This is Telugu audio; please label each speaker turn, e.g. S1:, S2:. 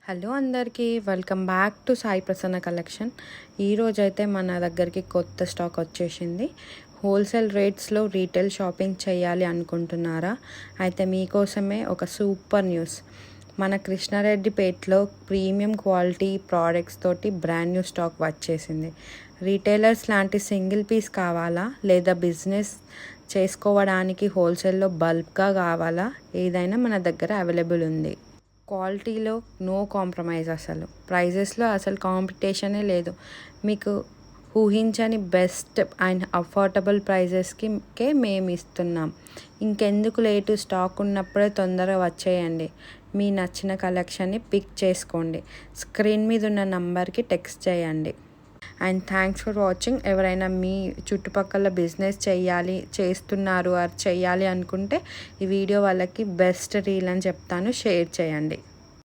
S1: హలో అందరికీ welcome back to Sai Prasanna collection. ఈరోజైతే మన దగ్గరికి కొత్త స్టాక్ వచ్చేసింది. హోల్సేల్ రేట్స్లో రీటైల్ షాపింగ్ చేయాలి అనుకుంటున్నారా? అయితే మీకోసమే ఒక సూపర్ న్యూస్. మన కృష్ణారెడ్డిపేటలో ప్రీమియం క్వాలిటీ ప్రోడక్ట్స్ తోటి బ్రాండ్ న్యూ స్టాక్ వచ్చేసింది. రీటైలర్స్ లాంటి సింగిల్ పీస్ కావాలా, లేదా బిజినెస్ చేసుకోవడానికి హోల్సేల్లో బల్క్గా కావాలా, ఏదైనా మన దగ్గర అవైలబుల్ ఉంది. క్వాలిటీలో నో కాంప్రమైజ్, అసలు ప్రైజెస్లో అసలు కాంపిటీషనే లేదు. మీకు ఊహించని బెస్ట్ అండ్ అఫోర్డబుల్ ప్రైజెస్కే మేము ఇస్తున్నాం. ఇంకెందుకు లేటు, స్టాక్ ఉన్నప్పుడే తొందరగా వచ్చేయండి. మీ నచ్చిన కలెక్షన్ని పిక్ చేసుకోండి. స్క్రీన్ మీద ఉన్న నంబర్కి టెక్స్ట్ చేయండి. And thanks for watching. ఎవరైనా మీ చుట్టుపక్కల బిజినెస్ చేస్తున్నారు ఆర్ చేయాలి అనుకుంటే ఈ వీడియో వాళ్ళకి బెస్ట్ రీల్ అని చెప్తాను, షేర్ చేయండి.